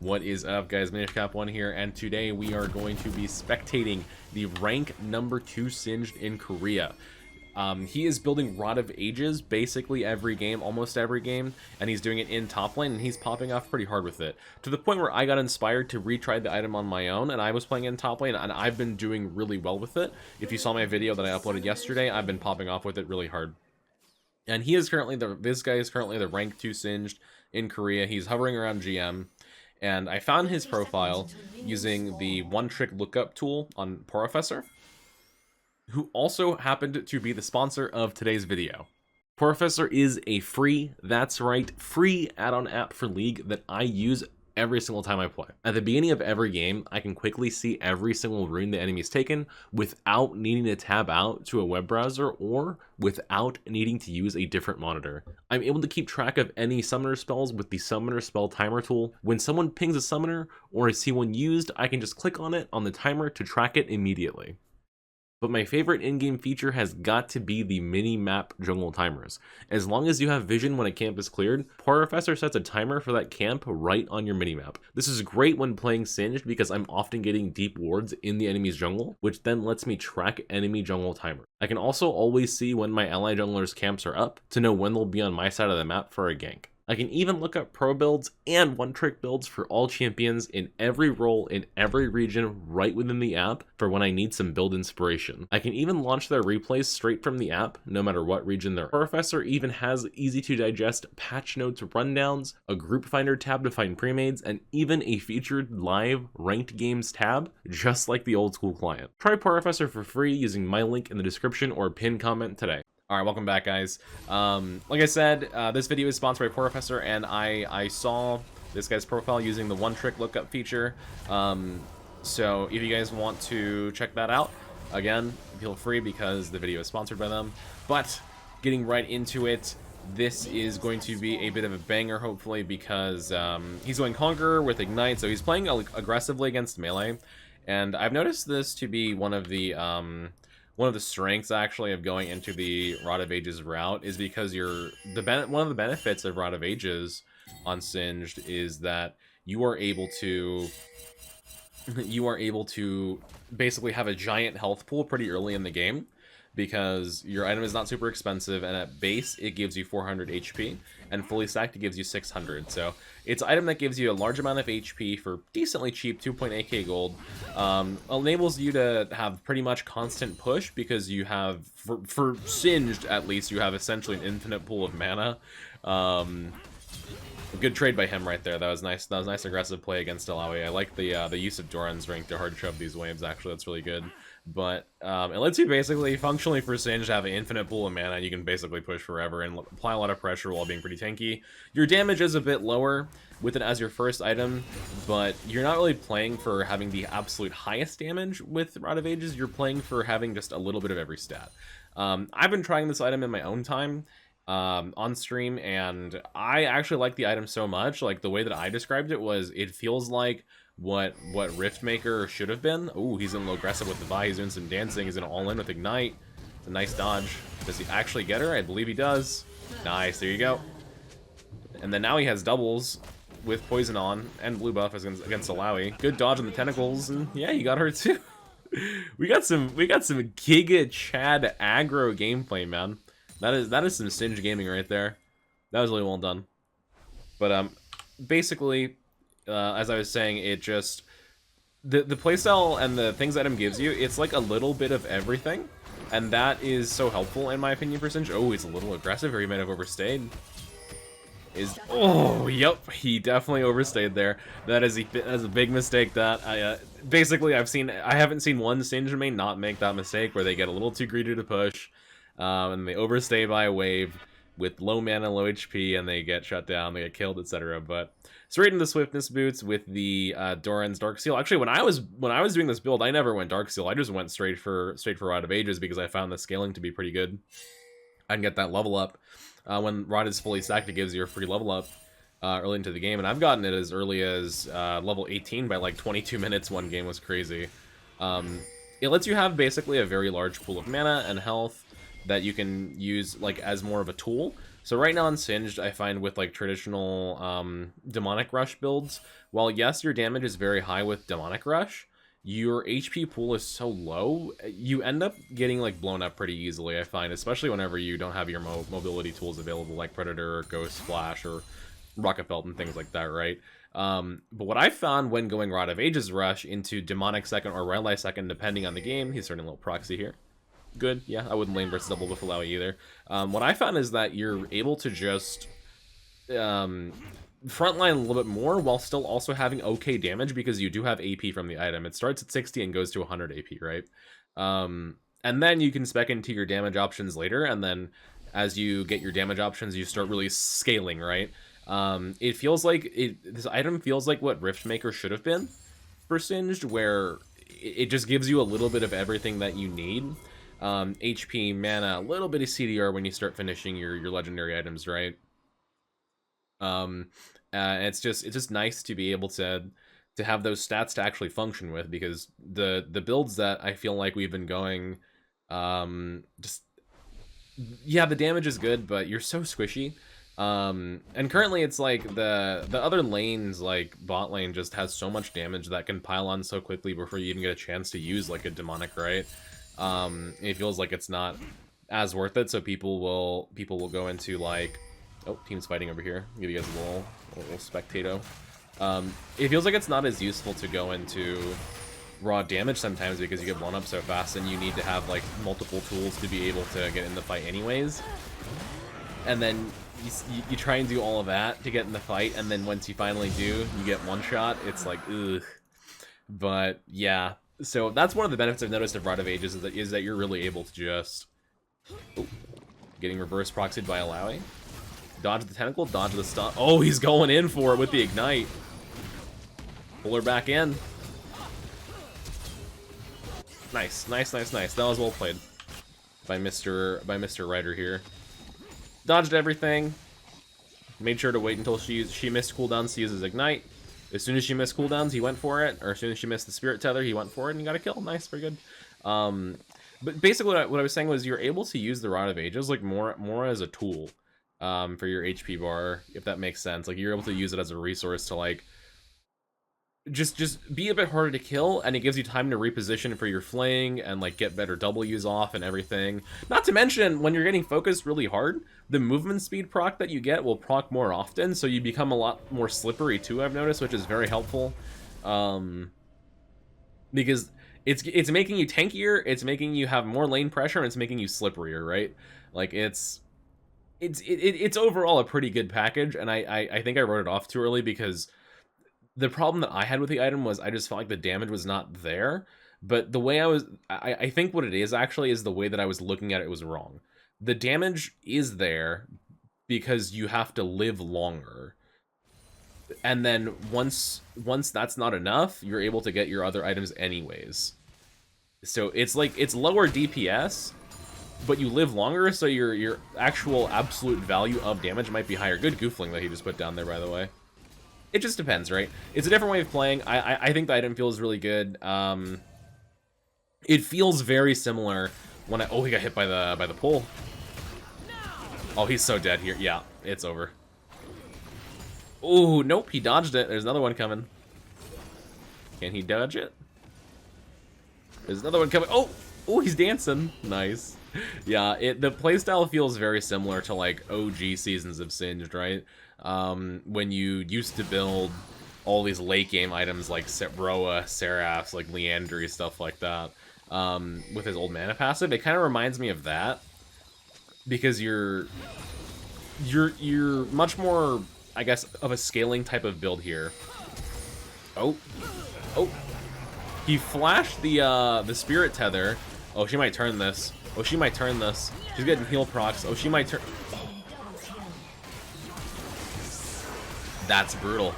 What is up, guys? MinishCap1 here, and today we are going to be spectating the rank number 2 Singed in Korea. He is building Rod of Ages basically every game, almost every game, and he's doing it in top lane, and he's popping off pretty hard with it. To the point where I got inspired to retry the item on my own, and I was playing in top lane, and I've been doing really well with it. If you saw my video that I uploaded yesterday, I've been popping off with it really hard. And he is currently this guy is currently the rank 2 Singed in Korea. He's hovering around GM. And I found his profile using the one-trick lookup tool on Professor, who also happened to be the sponsor of today's video. Professor is a free, that's right, free add-on app for League that I use every single time I play. At the beginning of every game, I can quickly see every single rune the enemy's taken without needing to tab out to a web browser or without needing to use a different monitor. I'm able to keep track of any summoner spells with the summoner spell timer tool. When someone pings a summoner or I see one used, I can just click on it on the timer to track it immediately. But my favorite in-game feature has got to be the mini-map jungle timers. As long as you have vision when a camp is cleared, Professor sets a timer for that camp right on your mini-map. This is great when playing Singed because I'm often getting deep wards in the enemy's jungle, which then lets me track enemy jungle timer. I can also always see when my ally junglers' camps are up to know when they'll be on my side of the map for a gank. I can even look up pro builds and one-trick builds for all champions in every role in every region right within the app for when I need some build inspiration. I can even launch their replays straight from the app, no matter what region they're in. Professor even has easy-to-digest patch notes rundowns, a group finder tab to find premades, and even a featured live ranked games tab, just like the old school client. Try Professor for free using my link in the description or pinned comment today. Alright, welcome back, guys. Like I said, this video is sponsored by Professor, and I saw this guy's profile using the one-trick lookup feature. So if you guys want to check that out, again, feel free because the video is sponsored by them. But getting right into it, this is going to be a bit of a banger, hopefully, because he's going Conqueror with Ignite, so he's playing aggressively against melee. And I've noticed this to be one of the strengths actually of going into the Rod of Ages route is because one of the benefits of Rod of Ages on Singed is that you are able to basically have a giant health pool pretty early in the game because your item is not super expensive, and at base it gives you 400 HP, and fully stacked it gives you 600. So it's an item that gives you a large amount of HP for decently cheap 2.8k gold. Enables you to have pretty much constant push because you have, for Singed at least, you have essentially an infinite pool of mana. A good trade by him right there. That was nice. That was a nice aggressive play against Alawi. I like the use of Doran's rank to hard shove these waves. Actually, that's really good. But it lets you basically, functionally for Singed, have an infinite pool of mana. You can basically push forever and apply a lot of pressure while being pretty tanky. Your damage is a bit lower with it as your first item, but you're not really playing for having the absolute highest damage with Rod of Ages. You're playing for having just a little bit of every stat. I've been trying this item in my own time on stream, and I actually like the item so much. Like, the way that I described it was, it feels like what Riftmaker should have been. Ooh, he's in low aggressive with the Vi. He's doing some dancing. He's in all in with Ignite. It's a nice dodge. Does he actually get her? I believe he does. Nice, there you go. And then now he has doubles with poison on and blue buff against Alawi. Good dodge on the tentacles, and yeah, he got her too. we got some Giga Chad aggro gameplay, man. That is some Singed gaming right there. That was really well done. But basically, as I was saying, it just the playstyle and the things item gives you, it's like a little bit of everything, and that is so helpful in my opinion for Singed. Oh, he's a little aggressive, or he might have overstayed. Oh, yep, he definitely overstayed there. That is a big mistake. That basically I haven't seen one Singed main not make that mistake where they get a little too greedy to push, and they overstay by a wave with low mana, low HP, and they get shut down, they get killed, etc. But straight into Swiftness boots with the Doran's Dark Seal. Actually, when I was doing this build, I never went Dark Seal. I just went straight for Rod of Ages because I found the scaling to be pretty good. I can get that level up. When Rod is fully stacked, it gives you a free level up early into the game, and I've gotten it as early as level 18 by like 22 minutes. One game was crazy. It lets you have basically a very large pool of mana and health that you can use like as more of a tool. So right now in Singed, I find with like traditional Demonic Rush builds, while yes, your damage is very high with Demonic Rush, your HP pool is so low, you end up getting like blown up pretty easily, I find, especially whenever you don't have your mobility tools available like Predator or Ghost Flash or Rocket Belt and things like that, right? But what I found when going Rod of Ages Rush into Demonic Second or Red Light Second, depending on the game, he's starting a little proxy here. Good, yeah, I wouldn't lane versus double with Alawi either. What I found is that you're able to just frontline a little bit more while still also having okay damage because you do have AP from the item. It starts at 60 and goes to 100 AP, right? And then you can spec into your damage options later, and then as you get your damage options, you start really scaling, right? It feels like this item feels like what Riftmaker should have been for Singed, where it just gives you a little bit of everything that you need. HP, mana, a little bit of CDR when you start finishing your legendary items, right? It's just nice to be able to have those stats to actually function with, because the builds that I feel like we've been going, just yeah, the damage is good, but you're so squishy. And currently it's like the other lanes, like bot lane, just has so much damage that can pile on so quickly before you even get a chance to use like a demonic, right? It feels like it's not as worth it, so people will go into like, oh, team's fighting over here. Give you guys a little spectato. It feels like it's not as useful to go into raw damage sometimes because you get blown up so fast and you need to have like multiple tools to be able to get in the fight anyways. And then you try and do all of that to get in the fight, and then once you finally do, you get one shot. It's like, ugh. But yeah, so that's one of the benefits I've noticed of Rod of Ages is that you're really able to just getting reverse proxied by Alawi. Dodge the tentacle, dodge the stun. Oh, he's going in for it with the ignite. Pull her back in. Nice, nice, nice, nice. That was well played by Mr. Ryder here. Dodged everything. Made sure to wait until she missed cooldowns to use his ignite. As soon as she missed cooldowns, he went for it. Or as soon as she missed the spirit tether, he went for it and got a kill. Nice, very good. But basically what I was saying was you're able to use the Rod of Ages like more as a tool for your HP bar, if that makes sense. Like you're able to use it as a resource to like just be a bit harder to kill, and it gives you time to reposition for your flaying and like get better W's off and everything. Not to mention, when you're getting focused really hard, the movement speed proc that you get will proc more often, so you become a lot more slippery too, I've noticed, which is very helpful. Because it's making you tankier, it's making you have more lane pressure, and it's making you slipperier, right? Like it's overall a pretty good package, and I think I wrote it off too early because the problem that I had with the item was I just felt like the damage was not there. But the way I think what it is actually is the way that I was looking at it was wrong. The damage is there because you have to live longer. And then once that's not enough, you're able to get your other items anyways. So it's like, it's lower DPS, but you live longer, so your actual absolute value of damage might be higher. Good goofling that he just put down there, by the way. It just depends, right? It's a different way of playing. I think the item feels really good. It feels very similar when oh, he got hit by the pole. Oh, he's so dead here. Yeah, it's over. Oh, nope, he dodged it. There's another one coming. Can he dodge it? There's another one coming. Oh, he's dancing. Nice. Yeah, the playstyle feels very similar to like OG seasons of Singed, right? When you used to build all these late game items like Roa, Seraphs, like Leandry, stuff like that, with his old mana passive. It kind of reminds me of that because you're much more, I guess, of a scaling type of build here. Oh, he flashed the spirit tether. Oh, she might turn this. Oh, she might turn this. She's getting heal procs. Oh, she might turn. That's brutal.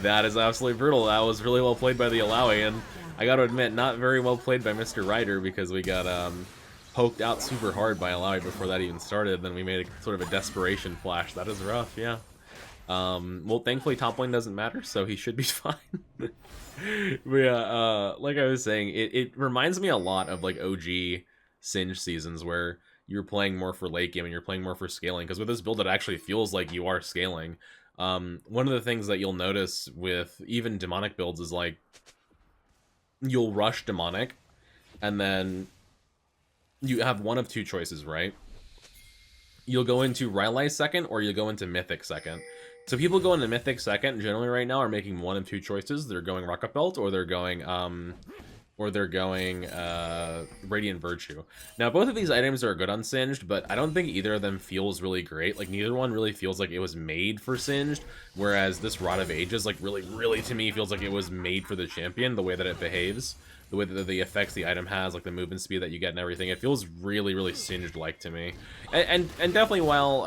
That is absolutely brutal. That was really well played by the Alawi, and I gotta admit, not very well played by Mr. Ryder, because we got poked out super hard by Alawi before that even started. Then we made a sort of a desperation flash. That is rough, yeah. Well, thankfully top lane doesn't matter, so he should be fine. But yeah, like I was saying, it reminds me a lot of like OG Singed seasons where you're playing more for late game and you're playing more for scaling. Because with this build, it actually feels like you are scaling. One of the things that you'll notice with even demonic builds is like you'll rush demonic, and then you have one of two choices, right? You'll go into Rylai second, or you'll go into Mythic second. So people go into Mythic second generally right now are making one of two choices. They're going Rocket Belt, or they're going Radiant Virtue. Now, both of these items are good on Singed, but I don't think either of them feels really great. Like, neither one really feels like it was made for Singed, whereas this Rod of Ages, like, really, to me, feels like it was made for the champion, the way that it behaves, the way that the effects the item has, like the movement speed that you get and everything. It feels really Singed-like to me. And definitely while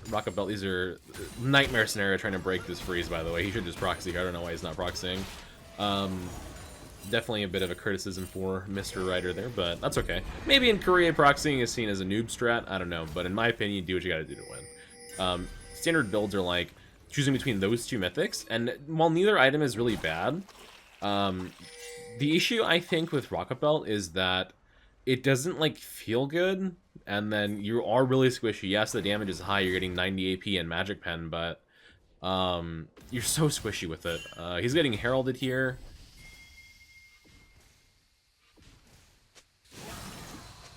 Rocket Belt, these are Nightmare Scenario trying to break this freeze, by the way. He should just proxy. I don't know why he's not proxying. Definitely a bit of a criticism for Mr. Ryder there, but that's okay. Maybe in Korea, proxying is seen as a noob strat. I don't know, but in my opinion, do what you gotta do to win. Standard builds are like choosing between those two mythics, and while neither item is really bad, the issue I think with Rocket Belt is that it doesn't like feel good, and then you are really squishy. Yes, the damage is high, you're getting 90 AP and Magic Pen, but you're so squishy with it. He's getting heralded here.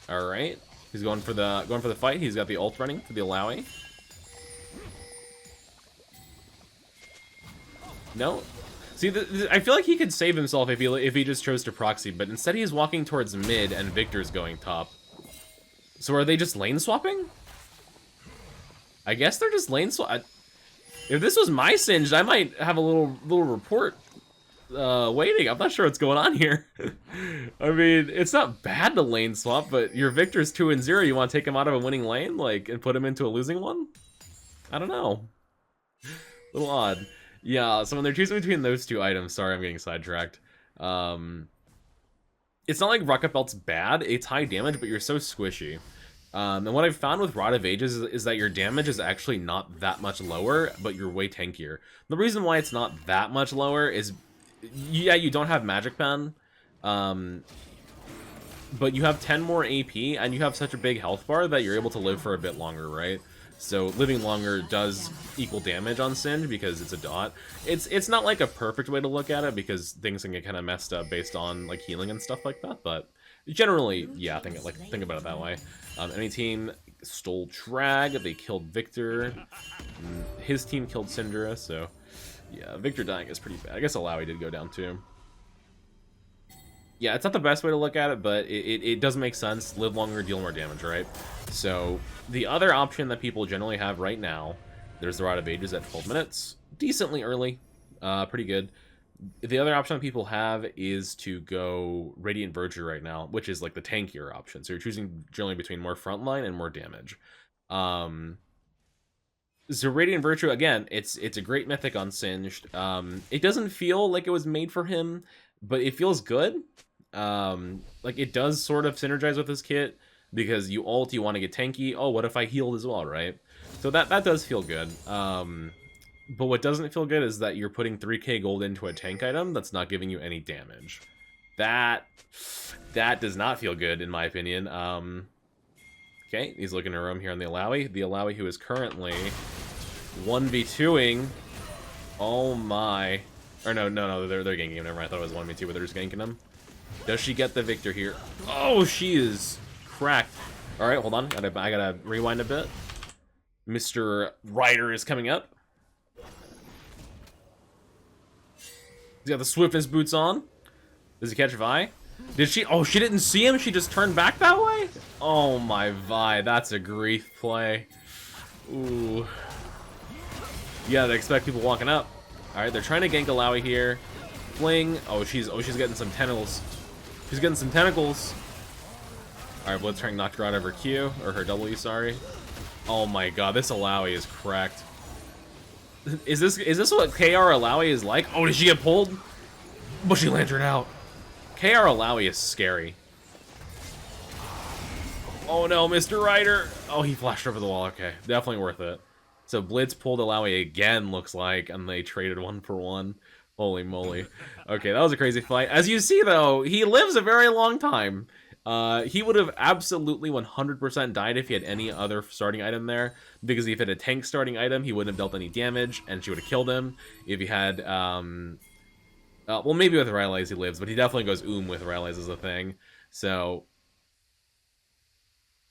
All right, he's going for the fight. He's got the ult running for the Alawi. No, see, I feel like he could save himself if he just chose to proxy, but instead he's walking towards mid and Victor's going top. So are they just lane swapping? I guess they're just lane swap. If this was my Singed, I might have a little report waiting. I'm not sure what's going on here. I mean, it's not bad to lane swap, but your Victor's 2-0. You want to take him out of a winning lane, like, and put him into a losing one? I don't know. A little odd. Yeah, so when they're choosing between those two items, sorry, I'm getting sidetracked. It's not like Rocket Belt's bad. It's high damage, but you're so squishy. And what I've found with Rod of Ages is that your damage is actually not that much lower, but you're way tankier. The reason why it's not that much lower is, yeah, you don't have Magic Pen, but you have 10 more AP, and you have such a big health bar that you're able to live for a bit longer, right? So living longer does equal damage on Singed because it's a dot. It's not like a perfect way to look at it because things can get kind of messed up based on like healing and stuff like that, but generally, yeah, think about it that way. Enemy team stole Drag, they killed Victor, his team killed Syndra, so yeah, Victor dying is pretty bad. I guess Alawi did go down too. Yeah, it's not the best way to look at it, but it does make sense. Live longer, deal more damage, right? So the other option that people generally have right now, there's the Rod of Ages at 12 minutes. Decently early, pretty good. The other option that people have is to go Radiant Virtue right now, which is like the tankier option. So you're choosing generally between more frontline and more damage. So Radiant Virtue, again, it's a great mythic on Singed. It doesn't feel like it was made for him, but it feels good. Like it does sort of synergize with this kit because you ult, you want to get tanky. Oh, what if I healed as well, right? So that does feel good. But what doesn't feel good is that you're putting 3k gold into a tank item that's not giving you any damage. That does not feel good in my opinion. Okay, he's looking to roam here on the Alawi. The Alawi who is currently 1v2ing. Oh my. Or no, they're ganking him. Never mind, I thought it was 1v2, but they're just ganking him. Does she get the Victor here? Oh, she is cracked. All right, hold on. I gotta rewind a bit. Mr. Ryder is coming up. He's got the swiftness boots on. Does he catch Vi? Did she? Oh, she didn't see him. She just turned back that way? Oh my Vi, that's a grief play. Ooh. Yeah, they expect people walking up. All right, they're trying to gank Alawi here. Fling. Oh, she's getting some tentacles. She's getting some tentacles. All right, Blitzcrank knocked her out of her Q, or her W, sorry. Oh my god, this Alawi is cracked. Is this what KR Alawi is like? Oh, did she get pulled? Bushy Lantern out. KR Alawi is scary. Oh no, Mr. Ryder. Oh, he flashed over the wall. Okay, definitely worth it. So Blitz pulled Alawi again, looks like, and they traded 1-for-1. Holy moly. Okay, that was a crazy fight. As you see, though, he lives a very long time. He would have absolutely 100% died if he had any other starting item there, because if he had a tank starting item, he wouldn't have dealt any damage, and she would have killed him. If he had, well, maybe with Rylai's he lives, but he definitely goes with Rylai's as a thing. So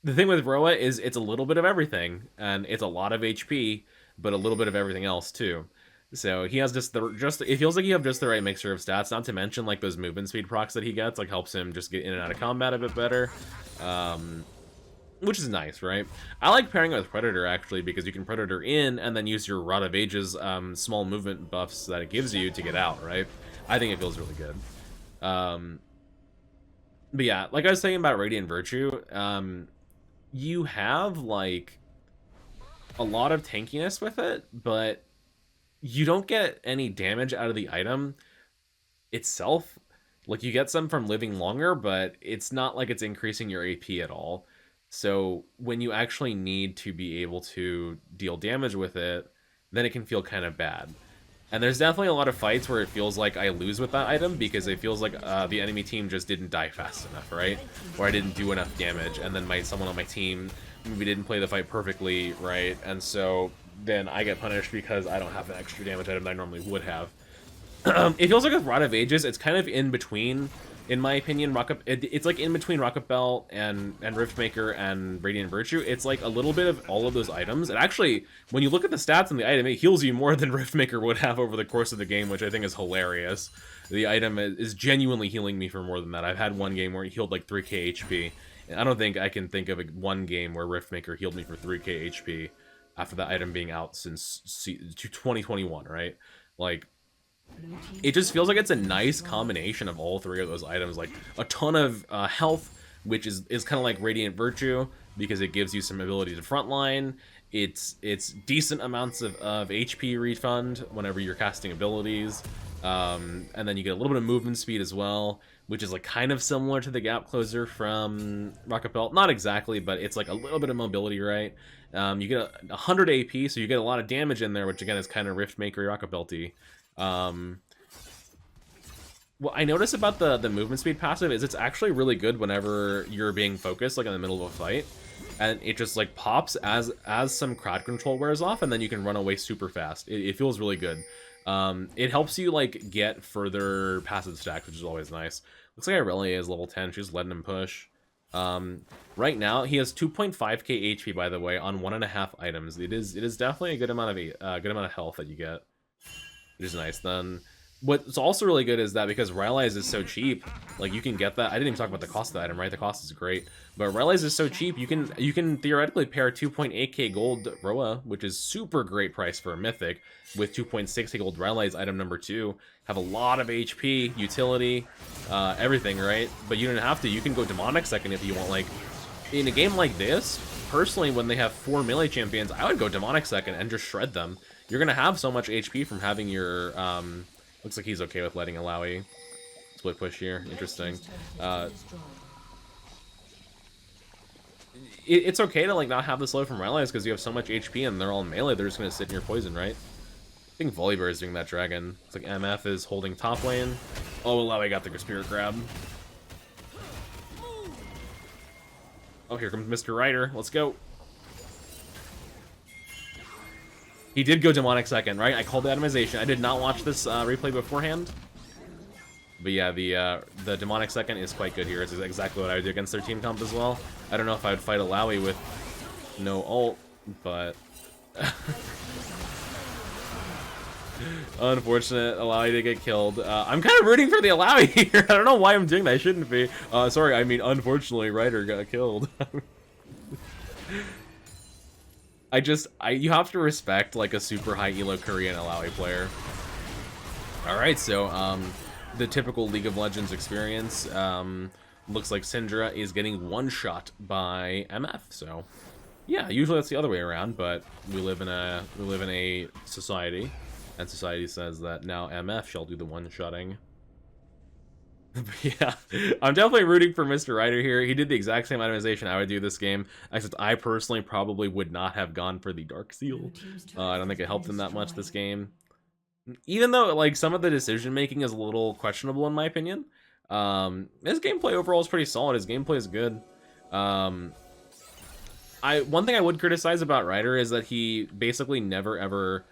the thing with Roa is it's a little bit of everything, and it's a lot of HP, but a little bit of everything else too. So he has it feels like you have just the right mixture of stats, not to mention like those movement speed procs that he gets, like helps him just get in and out of combat a bit better. Which is nice, right? I like pairing it with Predator, actually, because you can Predator in and then use your Rod of Ages small movement buffs that it gives you to get out, right? I think it feels really good. But yeah, like I was saying about Radiant Virtue, you have, like, a lot of tankiness with it, but you don't get any damage out of the item itself. Like, you get some from living longer, but it's not like it's increasing your AP at all. So when you actually need to be able to deal damage with it, then it can feel kind of bad. And there's definitely a lot of fights where it feels like I lose with that item because it feels like the enemy team just didn't die fast enough, right? Or I didn't do enough damage, and then someone on my team maybe didn't play the fight perfectly, right? And so then I get punished because I don't have an extra damage item that I normally would have. It feels like with Rod of Ages, it's kind of in between, in my opinion. It's like in between Rocket Belt and Riftmaker and Radiant Virtue. It's like a little bit of all of those items. And actually, when you look at the stats on the item, it heals you more than Riftmaker would have over the course of the game, which I think is hilarious. The item is genuinely healing me for more than that. I've had one game where it healed like 3k HP. And I don't think I can think of one game where Riftmaker healed me for 3k HP after the item being out since 2021, right? Like, it just feels like it's a nice combination of all three of those items. Like a ton of health, which is kind of like Radiant Virtue because it gives you some ability to frontline. It's decent amounts of HP refund whenever you're casting abilities, and then you get a little bit of movement speed as well, which is like kind of similar to the gap closer from Rocket Belt. Not exactly, but it's like a little bit of mobility, right? You get 100 AP, so you get a lot of damage in there, which again is kind of Riftmaker Rocket Belty. What I noticed about the movement speed passive is it's actually really good whenever you're being focused, like in the middle of a fight, and it just like pops as some crowd control wears off, and then you can run away super fast. It feels really good. It helps you like get further passive stacks, which is always nice. Looks like Irelia is level 10. She's letting him push. Right now he has 2.5k HP, by the way, on 1.5 items. It is definitely a good amount of health that you get, which is nice. Then what's also really good is that because Rylai's is so cheap, like you can get that. I didn't even talk about the cost of the item, right? The cost is great, but Rylai's is so cheap, you can theoretically pair 2.8k gold Roa, which is super great price for a mythic, with 2.6k gold Rylai's item number 2. Have a lot of HP, utility, everything, right? But you don't have to. You can go demonic second if you want. Like in a game like this, personally, when they have 4 melee champions, I would go demonic second and just shred them. You're gonna have so much HP from having your looks like he's okay with letting Alawi split push here. Interesting. It's okay to like not have this load from Rylai's because you have so much HP and they're all melee. They're just gonna sit in your poison, right? I think Volibear is doing that dragon. It's like MF is holding top lane. Oh, Alawi got the spirit grab. Oh, here comes Mr. Ryder. Let's go. He did go demonic second, right? I called the itemization. I did not watch this replay beforehand. But yeah, the demonic second is quite good here. It's exactly what I would do against their team comp as well. I don't know if I would fight Alawi with no ult, but unfortunate, Alawi did get killed. I'm kind of rooting for the Alawi here. I don't know why I'm doing that. I shouldn't be. Sorry, I mean, unfortunately, Ryder got killed. You have to respect like a super high elo Korean Alawi player. All right, so the typical League of Legends experience. Looks like Syndra is getting one shot by MF. So yeah, usually that's the other way around, but we live in a society, and society says that now MF shall do the one-shotting. Yeah, I'm definitely rooting for Mr. Ryder here. He did the exact same itemization I would do this game, except I personally probably would not have gone for the Dark Seal. I don't think it helped him that much this game. Even though like some of the decision making is a little questionable in my opinion, His gameplay overall is pretty solid. His gameplay is good. One thing I would criticize about Ryder is that he basically never ever,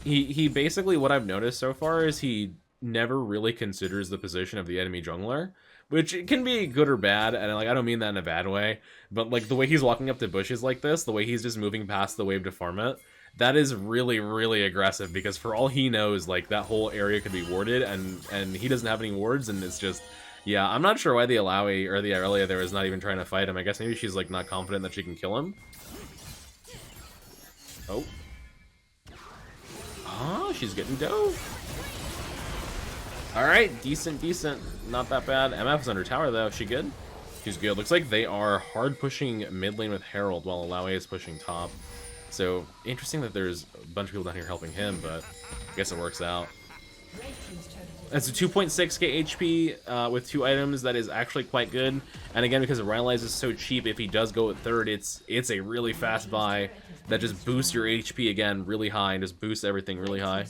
he basically, what I've noticed so far is he never really considers the position of the enemy jungler, which can be good or bad, and like I don't mean that in a bad way, but like the way he's walking up to bushes like this, the way he's just moving past the wave to farm it, that is really, really aggressive, because for all he knows, like that whole area could be warded, and he doesn't have any wards, and it's just, yeah, I'm not sure why the Alawi or the Aurelia there is not even trying to fight him. I guess maybe she's like not confident that she can kill him. Oh. Oh, she's getting dough. Alright, decent. Not that bad. MF's under tower though. She good? She's good. Looks like they are hard pushing mid lane with Herald while Alawi is pushing top. So, interesting that there's a bunch of people down here helping him, but I guess it works out. That's a 2.6k HP with 2 items. That is actually quite good. And again, because Rylai's is so cheap, if he does go at third, it's a really fast buy that just boosts your HP again really high and just boosts everything really high.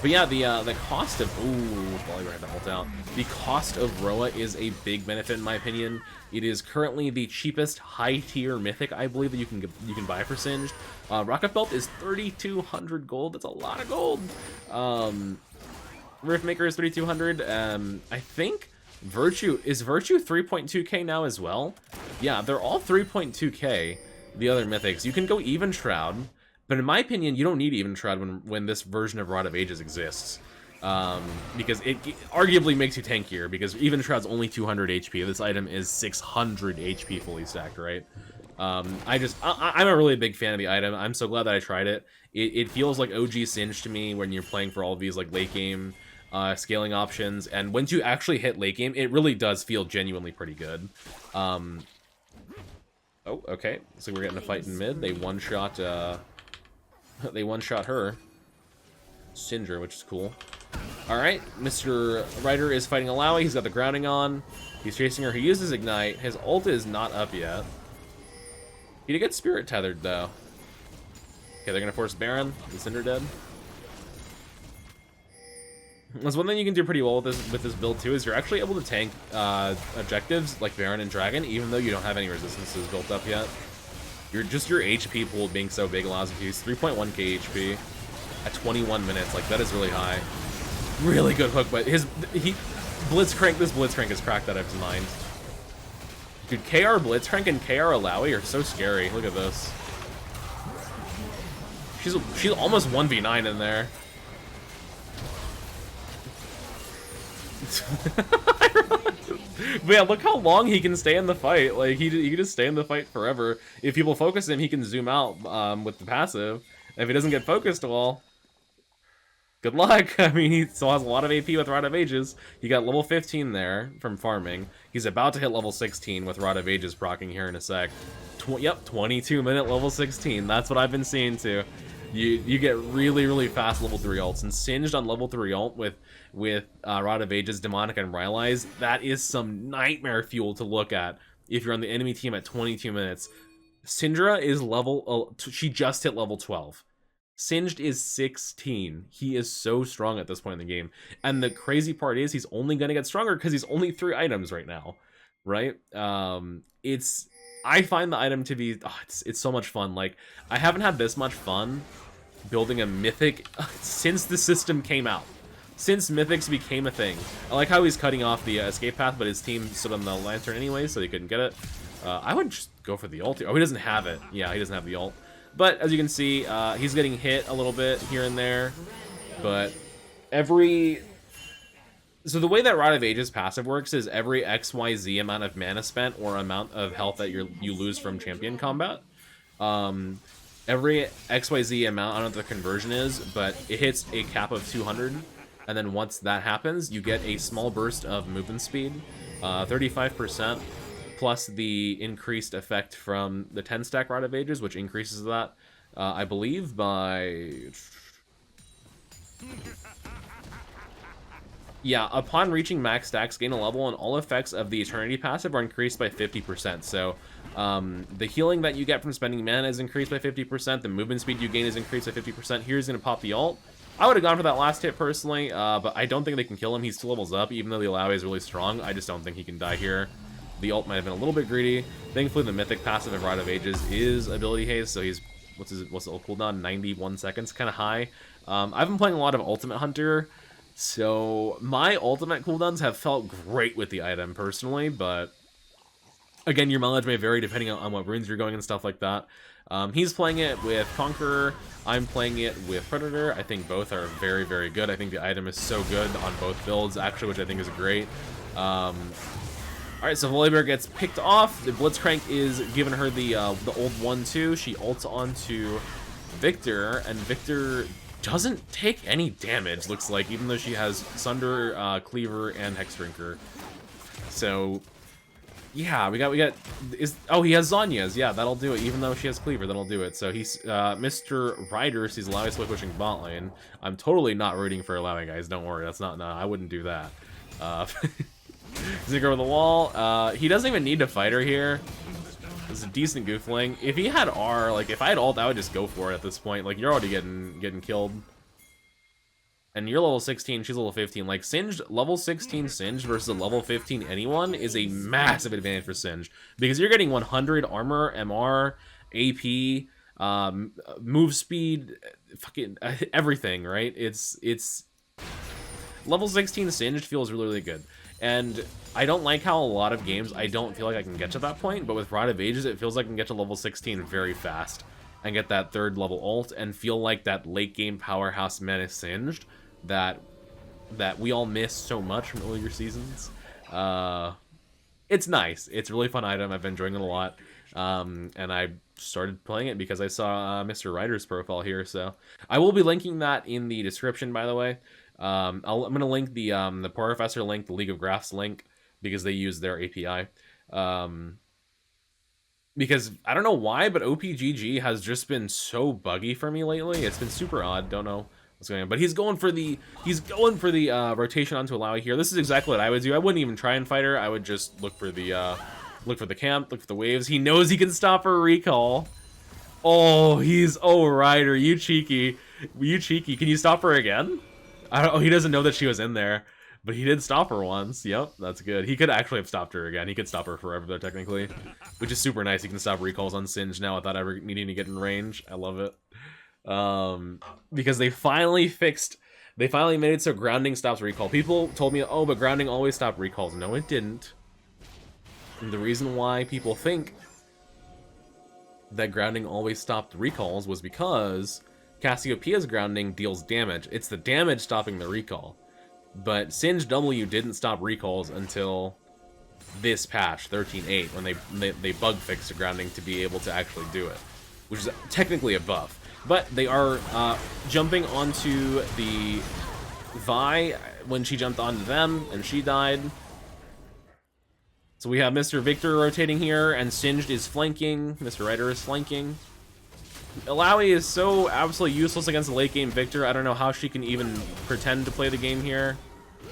But yeah, the cost of Volley had to ult out. The cost of Roa is a big benefit in my opinion. It is currently the cheapest high tier mythic I believe that you can buy for Singed. Rocket Belt is 3,200 gold. That's a lot of gold. Riftmaker is 3,200. I think Virtue 3.2k now as well. Yeah, they're all 3.2k. The other mythics. You can go even Shroud. But in my opinion, you don't need even Shroud when this version of Rod of Ages exists. Because it arguably makes you tankier, because even Shroud's only 200 HP. This item is 600 HP fully stacked, right? I'm a really big fan of the item. I'm so glad that I tried it. It feels like OG Singed to me when you're playing for all of these like late game scaling options. And once you actually hit late game, it really does feel genuinely pretty good. Oh, okay. So we're getting a fight in mid. They one-shot... They one-shot her. Synger, which is cool. Alright, Mr. Ryder is fighting Alawi. He's got the grounding on. He's chasing her. He uses Ignite. His ult is not up yet. He did get Spirit Tethered, though. Okay, they're gonna force Baron. Is Synder dead? That's one thing you can do pretty well with this build, too, is you're actually able to tank objectives like Baron and Dragon, even though you don't have any resistances built up yet. Your HP pool being so big allows you to use 3.1k HP at 21 minutes. Like, that is really high. Really good hook, but this Blitzcrank is cracked out of his mind. Dude, KR Blitzcrank and KR Alawi are so scary. Look at this. She's almost 1v9 in there. But yeah, look how long he can stay in the fight. Like, he can just stay in the fight forever. If people focus him, he can zoom out with the passive. And if he doesn't get focused, well, good luck. I mean, he still has a lot of AP with Rod of Ages. He got level 15 there from farming. He's about to hit level 16 with Rod of Ages proccing here in a sec. Yep, 22-minute level 16. That's what I've been seeing too. You get really, really fast level 3 ults, and Singed on level 3 ult with Rod of Ages, Demonic, and Rylai's, that is some nightmare fuel to look at if you're on the enemy team at 22 minutes. Syndra is she just hit level 12. Singed is 16. He is so strong at this point in the game. And the crazy part is he's only going to get stronger because he's only 3 items right now, right? I find the item to be, it's so much fun. Like, I haven't had this much fun building a mythic since the system came out. Since mythics became a thing. I like how he's cutting off the escape path, but his team stood on the lantern anyway, so he couldn't get it. I would just go for the ult. Oh, he doesn't have it. Yeah, he doesn't have the ult. But as you can see, he's getting hit a little bit here and there. But so the way that Rod of Ages passive works is every XYZ amount of mana spent or amount of health that you lose from champion combat. Every XYZ amount, I don't know what the conversion is, but it hits a cap of 200. And then once that happens, you get a small burst of movement speed, 35%, plus the increased effect from the 10-stack Rod of Ages, which increases that, I believe, by... Yeah, upon reaching max stacks, gain a level, and all effects of the Eternity passive are increased by 50%. So, the healing that you get from spending mana is increased by 50%, the movement speed you gain is increased by 50%. Here's going to pop the ult. I would have gone for that last hit personally, but I don't think they can kill him. He still levels up, even though the Alawi is really strong. I just don't think he can die here. The ult might have been a little bit greedy. Thankfully, the mythic passive of Rite of Ages is ability haste, so he's what's the ult cooldown? 91 seconds, kind of high. I've been playing a lot of Ultimate Hunter, so my ultimate cooldowns have felt great with the item personally, but again, your mileage may vary depending on what runes you're going and stuff like that. He's playing it with Conqueror. I'm playing it with Predator. I think both are very, very good. I think the item is so good on both builds, actually, which I think is great. Alright, so Volibear gets picked off. The Blitzcrank is giving her the old 1-2. She ults onto Victor, and Victor doesn't take any damage, looks like, even though she has Sunder, Cleaver, and Hexdrinker. So yeah, we got he has Zhonya's. Yeah, that'll do it. Even though she has Cleaver, that'll do it. So he's Mr. Ryder sees Alawi split pushing bot lane. I'm totally not rooting for Alawi, guys. Don't worry. That's not, no, I wouldn't do that. Zinger over the wall. He doesn't even need to fight her here. This is a decent goofling. If he had R, like if I had ult, I would just go for it at this point. Like you're already getting killed. And you're level 16, she's level 15. Like, Singed, level 16 Singed versus a level 15 anyone is a massive advantage for Singed. Because you're getting 100 armor, MR, AP, move speed, fucking everything, right? It's level 16 Singed feels really, really good. And I don't like how a lot of games, I don't feel like I can get to that point, but with Rite of Ages, it feels like I can get to level 16 very fast. And get that third level ult, and feel like that late game powerhouse menace Singed that we all miss so much from earlier seasons. It's nice. It's a really fun item. I've been enjoying it a lot. And I started playing it because I saw Mr. Ryder's profile here. So I will be linking that in the description, by the way. I'm going to link the Professor link, the League of Graphs link, because they use their API. Because I don't know why, but OPGG has just been so buggy for me lately. It's been super odd. Don't know what's going on. But he's going for the rotation onto Alawi here. This is exactly what I would do. I wouldn't even try and fight her. I would just look for the camp, look for the waves. He knows he can stop her recall. Oh, Ryder, you cheeky. You cheeky. Can you stop her again? He doesn't know that she was in there. But he did stop her once. Yep, that's good. He could actually have stopped her again. He could stop her forever, though, technically. Which is super nice. He can stop recalls on Singed now without ever needing to get in range. I love it. Because they finally made it so grounding stops recall. People told me, oh, but grounding always stopped recalls. No, it didn't. And the reason why people think that grounding always stopped recalls was because Cassiopeia's grounding deals damage. It's the damage stopping the recall. But Singed W didn't stop recalls until this patch, 13.8, when they bug fixed the grounding to be able to actually do it, which is technically a buff. But they are jumping onto the Vi when she jumped onto them, and she died. So we have Mr. Victor rotating here, and Singed is flanking. Mr. Ryder is flanking. Alawi is so absolutely useless against the late game Victor. I don't know how she can even pretend to play the game here.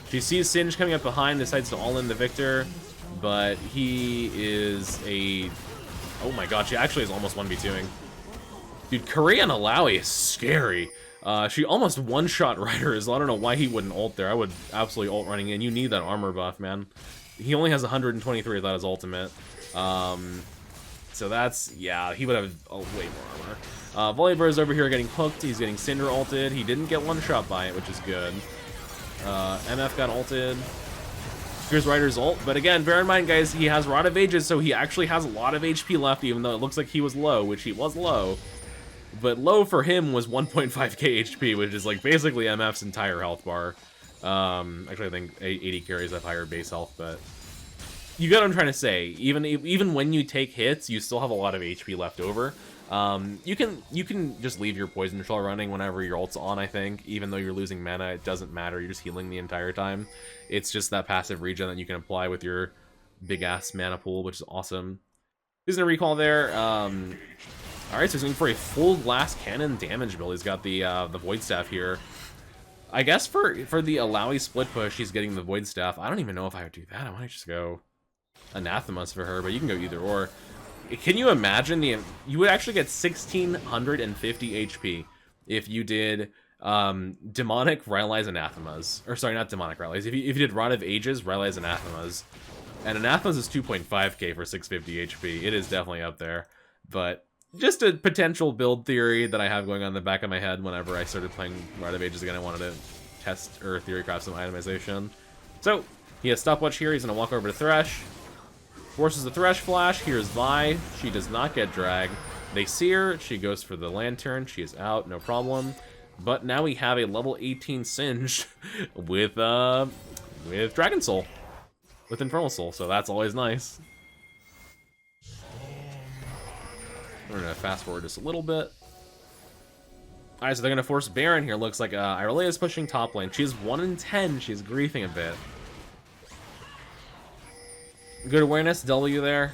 She sees Singed coming up behind, decides to all in the Victor, but he is a... Oh my god, she actually is almost 1v2ing. Dude, Korean Alawi is scary. She almost one-shot Ryder as well. I don't know why he wouldn't ult there. I would absolutely ult running in. You need that armor buff, man. He only has 123 without his ultimate. So that's, yeah, he would have way more armor. Volibear is over here getting hooked. He's getting Cinder ulted. He didn't get one shot by it, which is good. MF got ulted. Here's Ryder's ult. But again, bear in mind, guys, he has Rod of Ages, so he actually has a lot of HP left, even though it looks like he was low, which he was low. But low for him was 1.5k HP, which is like basically MF's entire health bar. Actually, I think 80 carries have higher base health, but... You get what I'm trying to say. Even when you take hits, you still have a lot of HP left over. You can just leave your poison shell running whenever your ult's on, I think. Even though you're losing mana, it doesn't matter. You're just healing the entire time. It's just that passive regen that you can apply with your big-ass mana pool, which is awesome. Using a recall there. Alright, so he's going for a full glass cannon damage build. He's got the Void Staff here. I guess for the Alawi split push, he's getting the Void Staff. I don't even know if I would do that. I might just go Anathemas for her, but you can go either or. Can you imagine you would actually get 1650 HP if you did Demonic, Rylai's, Anathemas. Or sorry, not Demonic, Rylai's. If you did Rod of Ages, Rylai's, Anathemas. And Anathemas is 2.5k for 650 HP. It is definitely up there. But just a potential build theory that I have going on in the back of my head whenever I started playing Rod of Ages again. I wanted to test or theory craft some itemization. So, he has Stopwatch here. He's going to walk over to Thresh. Forces the Thresh Flash. Here's Vi. She does not get dragged. They see her. She goes for the Lantern. She is out. No problem. But now we have a level 18 Singed with Dragon Soul. With Infernal Soul. So that's always nice. We're going to fast forward just a little bit. Alright, so they're going to force Baron here. Looks like Irelia is pushing top lane. She's 1 in 10. She's griefing a bit. Good awareness, W there.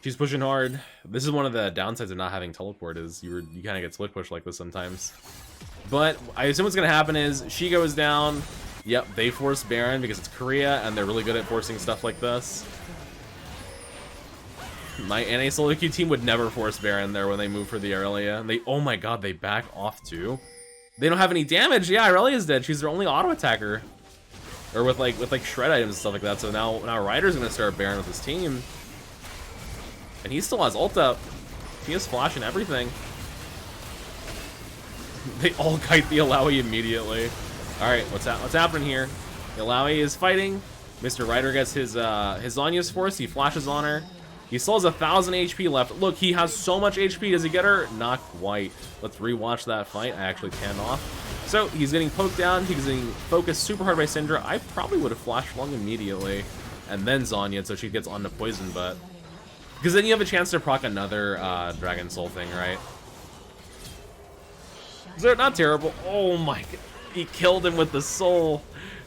She's pushing hard. This is one of the downsides of not having teleport is you kind of get split push like this sometimes. But I assume what's going to happen is she goes down. Yep, they force Baron because it's Korea and they're really good at forcing stuff like this. My NA solo queue team would never force Baron there when they move for the Irelia. They, oh my god, they back off too. They don't have any damage. Yeah, Irelia's dead. She's their only auto attacker. Or with like shred items and stuff like that. So now Ryder's gonna start Baron with his team. And he still has ult up. He has flash and everything. They all kite the Alawi immediately. Alright, what's happening here? The Alawi is fighting. Mr. Ryder gets his Zanya's force, he flashes on her. He still has 1,000 HP left. Look, he has so much HP. Does he get her? Not quite. Let's rewatch that fight. I actually tanned off. So he's getting poked down. He's getting focused super hard by Syndra. I probably would have flashed Lung immediately. And then Zanya, so she gets on to poison, but... Because then you have a chance to proc another Dragon Soul thing, right? So not terrible. Oh my god. He killed him with the soul.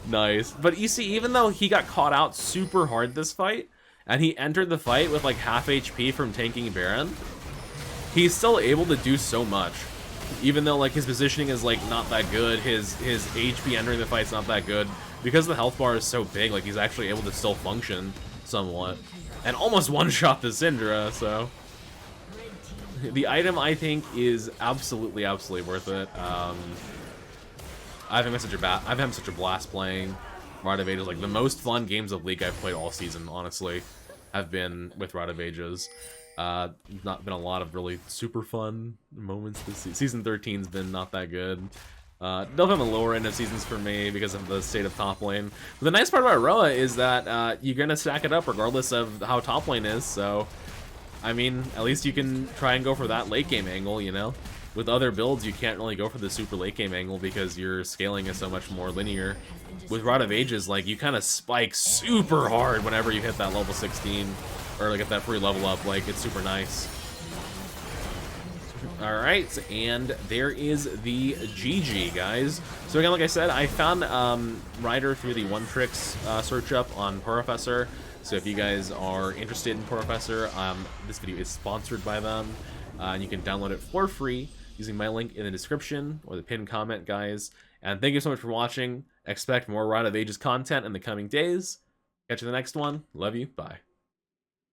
Nice. But you see, even though he got caught out super hard this fight, and he entered the fight with like half HP from tanking Baron, he's still able to do so much. Even though like his positioning is like not that good, his HP entering the fight's not that good. Because the health bar is so big, like he's actually able to still function somewhat. And almost one-shot the Syndra, so... The item, I think, is absolutely worth it. I've had such a blast playing Rod of Ages. Like, the most fun games of League I've played all season, honestly, have been with Rod of Ages. Not been a lot of really super fun moments this season. Season 13's been not that good. They'll have a lower end of seasons for me because of the state of top lane. But the nice part about Roa is that you're gonna stack it up regardless of how top lane is, so... I mean, at least you can try and go for that late game angle, you know? With other builds, you can't really go for the super late game angle because your scaling is so much more linear. With Rod of Ages, like, you kind of spike super hard whenever you hit that level 16, or like get that free level up, like, it's super nice. Alright, and there is the GG, guys. So again, like I said, I found Ryder through the One Tricks search up on Professor. So if you guys are interested in Professor, this video is sponsored by them. And you can download it for free using my link in the description or the pinned comment, guys. And thank you so much for watching. Expect more Rod of Ages content in the coming days. Catch you in the next one. Love you. Bye.